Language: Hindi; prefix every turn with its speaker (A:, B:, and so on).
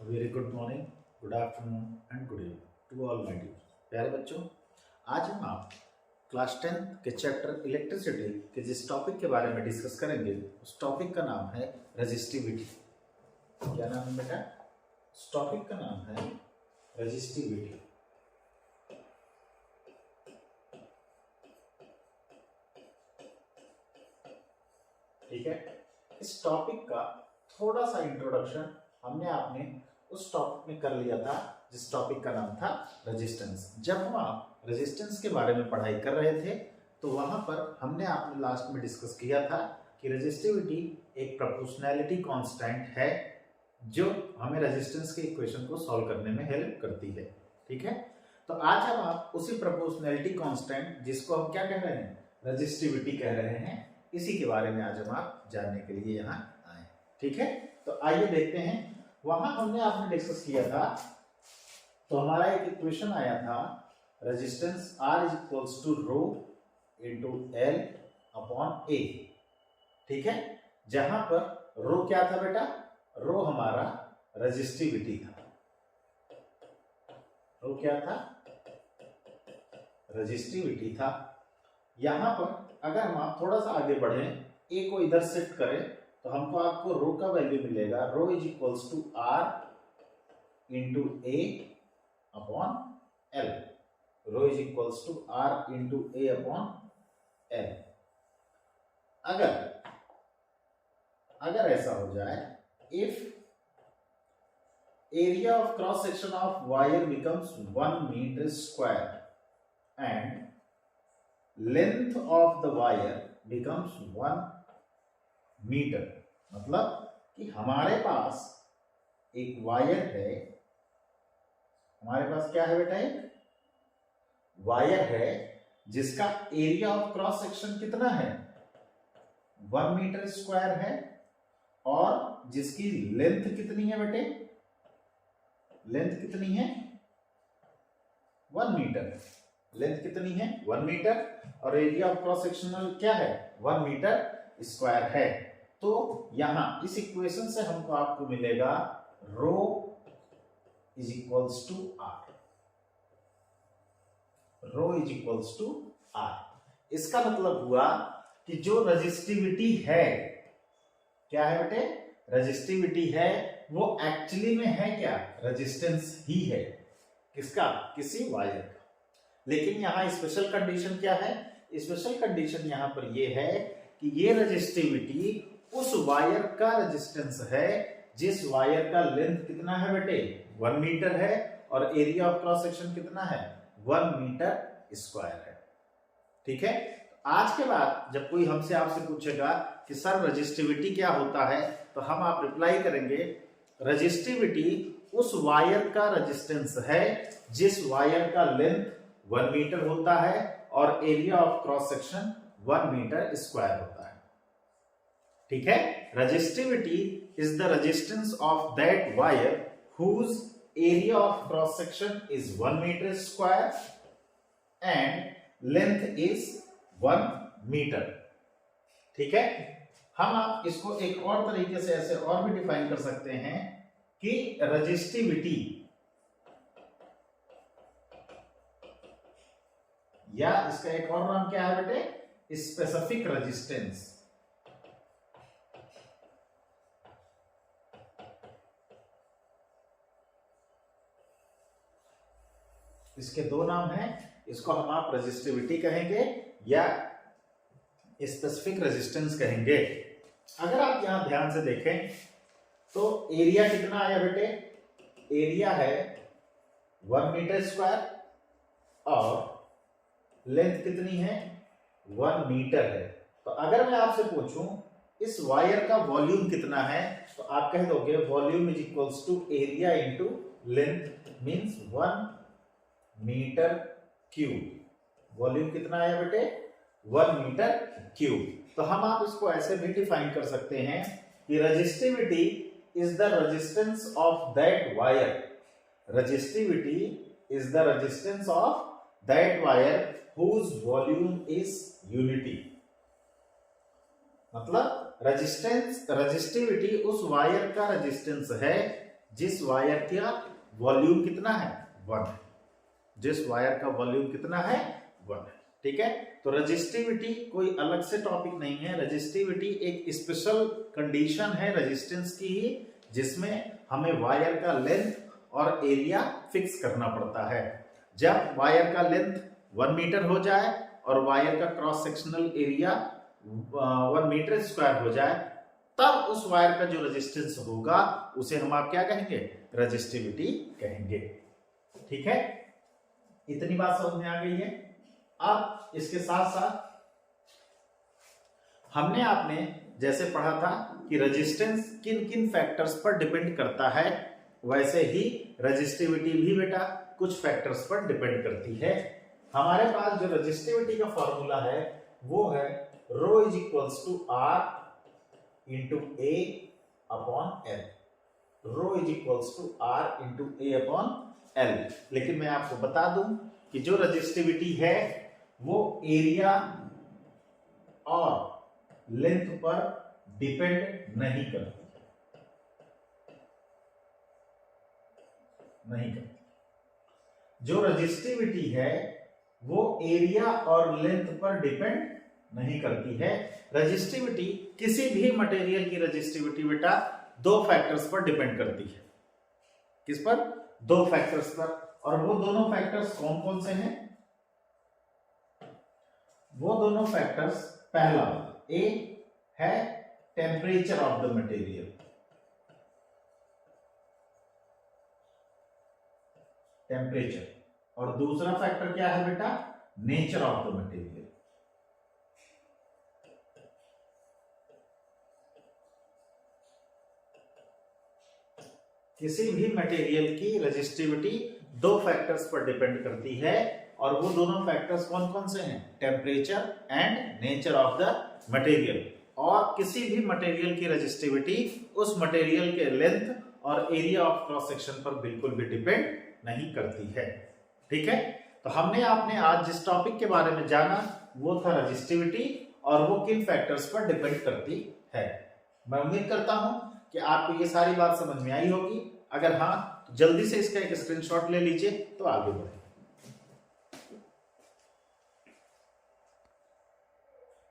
A: Very good morning, good afternoon and good evening to all my dear प्यारे बच्चों। आज हम आप क्लास 10 के चैप्टर इलेक्ट्रिसिटी के जिस टॉपिक के बारे में डिस्कस करेंगे उस टॉपिक का नाम है रेजिस्टिविटी। क्या नाम है बेटा? उस टॉपिक का नाम है रेजिस्टिविटी। ठीक है, इस टॉपिक का थोड़ा सा इंट्रोडक्शन हमने आपने उस टॉपिक में कर लिया था जिस टॉपिक का नाम था रेजिस्टेंस। जब हम आप रेजिस्टेंस के बारे में पढ़ाई कर रहे थे तो वहां पर हमने आपने लास्ट में डिस्कस किया था कि रेजिस्टिविटी एक प्रोपोर्शनैलिटी कांस्टेंट है जो हमें रेजिस्टेंस के इक्वेशन को सॉल्व करने में हेल्प करती है। ठीक है, तो आज हम आप उसी प्रोपोर्शनैलिटी कांस्टेंट जिसको हम क्या कह रहे हैं, रेजिस्टिविटी कह रहे हैं, इसी के बारे में आज हम आप जानने के लिए यहाँ आए। ठीक है, तो आइए देखते हैं। वहां हमने आपने डिस्कस किया था तो हमारा एक इक्वेशन आया था resistance R is equals to rho into L upon A. ठीक है, जहां पर रो क्या था बेटा? रो हमारा रेजिस्टिविटी था। रो क्या था? रेजिस्टिविटी था। यहां पर अगर हम आप थोड़ा सा आगे बढ़े, ए को इधर शिफ्ट करें तो हमको आपको रो का वैल्यू मिलेगा, rho is equals to R into A upon L. Rho is equals to R into A upon L. अगर ऐसा हो जाए, if area of cross section of wire becomes 1 metre square and length of the wire becomes 1 meter, मतलब कि हमारे पास एक वायर है। हमारे पास क्या है बेटा? एक वायर है जिसका एरिया ऑफ क्रॉस सेक्शन कितना है? 1 मीटर स्क्वायर है और जिसकी लेंथ कितनी है बेटे? लेंथ कितनी है? 1 मीटर। लेंथ कितनी है? 1 मीटर और एरिया ऑफ क्रॉस सेक्शनल क्या है? 1 मीटर स्क्वायर है। तो यहां इस इक्वेशन से हमको आपको मिलेगा rho is equals to R. Rho is equals to R. इसका मतलब हुआ कि जो रेजिस्टिविटी है, क्या है बेटे? रेजिस्टिविटी है, वो एक्चुअली में है क्या? रेजिस्टेंस ही है। किसका? किसी वायर का। लेकिन यहां स्पेशल कंडीशन क्या है? स्पेशल कंडीशन यहां पर यह है कि ये रेजिस्टिविटी उस वायर का रेजिस्टेंस है जिस वायर का लेंथ कितना है बेटे? 1 मीटर है और एरिया ऑफ क्रॉस सेक्शन कितना है? 1 मीटर स्क्वायर है। ठीक है, आज के बाद जब कोई हमसे आपसे पूछेगा कि सर रेजिस्टिविटी क्या होता है, तो हम आप रिप्लाई करेंगे रेजिस्टिविटी उस वायर का रेजिस्टेंस है जिस वायर का लेंथ 1 मीटर होता है और area of cross section 1 metre square होता है। ठीक है, resistivity is the resistance of that wire whose area of cross section is 1 metre square and length is 1 metre. ठीक है, हम आप इसको एक और तरीके से ऐसे और भी डिफाइन कर सकते हैं कि रेजिस्टिविटी या इसका एक और नाम क्या है बेटे? Specific resistance. इसके दो नाम हैं, इसको हम आप रेजिस्टिविटी कहेंगे या स्पेसिफिक रेजिस्टेंस कहेंगे। अगर आप यहां ध्यान से देखें तो एरिया कितना आया बेटे? एरिया है 1 मीटर स्क्वायर और लेंथ कितनी है? 1 मीटर है। तो अगर मैं आपसे पूछूं इस वायर का वॉल्यूम कितना है, तो आप कह दोगे volume is equals to area into length, means 1 metre cube. Volume कितना आया बेटे? 1 मीटर क्यूब। तो हम आप इसको ऐसे भी डिफाइन कर सकते हैं कि resistivity is the resistance of that wire. Resistivity is the resistance of that wire whose volume is unity। मतलब रेजिस्टिविटी उस वायर का रेजिस्टेंस है जिस वायर का वॉल्यूम कितना है 1 है, जिस वायर का वॉल्यूम कितना है 1 है। ठीक है, तो रेजिस्टिविटी कोई अलग से टॉपिक नहीं है। रेजिस्टिविटी एक स्पेशल कंडीशन है रेजिस्टेंस की ही, जिसमें हमें वायर का लेंथ और एरिया फिक्स करना पड़ता है। जब वायर का लेंथ 1 मीटर हो जाए और वायर का cross sectional area 1 metre square हो जाए, तब उस वायर का जो रेजिस्टेंस होगा उसे हम आप क्या कहेंगे, रेजिस्टिविटी कहेंगे। ठीक है, इतनी बात समझ में आ गई है। अब इसके साथ साथ हमने आपने जैसे पढ़ा था कि रेजिस्टेंस किन किन फैक्टर्स पर डिपेंड करता है, वैसे ही रेजिस्टिविटी भी बेटा कुछ फैक्टर्स पर डिपेंड करती है। हमारे पास जो रेजिस्टिविटी का फॉर्मूला है वो है rho is equals to R into A upon L. Rho is equals to R into A upon L. लेकिन मैं आपको बता दूं कि जो रेजिस्टिविटी है वो एरिया और लेंथ पर डिपेंड नहीं करती। जो रेजिस्टिविटी है वो एरिया और लेंथ पर डिपेंड नहीं करती है। रेजिस्टिविटी किसी भी मटेरियल की रेजिस्टिविटी बेटा 2 फैक्टर्स पर डिपेंड करती है। किस पर? 2 फैक्टर्स पर। और वो दोनों फैक्टर्स कौन कौन से हैं? वो दोनों फैक्टर्स, पहला ए है temperature of the material, temperature, और दूसरा फैक्टर क्या है बेटा, नेचर ऑफ द मटेरियल। किसी भी मटेरियल की रेजिस्टिविटी 2 फैक्टर्स पर डिपेंड करती है, और वो दोनों फैक्टर्स कौन कौन से हैं? Temperature and nature of the material. और किसी भी मटेरियल की रेजिस्टिविटी उस मटेरियल के लेंथ और एरिया ऑफ क्रॉस सेक्शन पर बिल्कुल भी डिपेंड नहीं करती है। ठीक है, तो हमने आपने आज जिस टॉपिक के बारे में जाना वो था रेजिस्टिविटी, और वो किन फैक्टर्स पर डिपेंड करती है। मैं उम्मीद करता हूं कि आपको ये सारी बात समझ में आई होगी। अगर हाँ, तो जल्दी से इसका एक स्क्रीनशॉट ले लीजिए तो आगे बढ़े।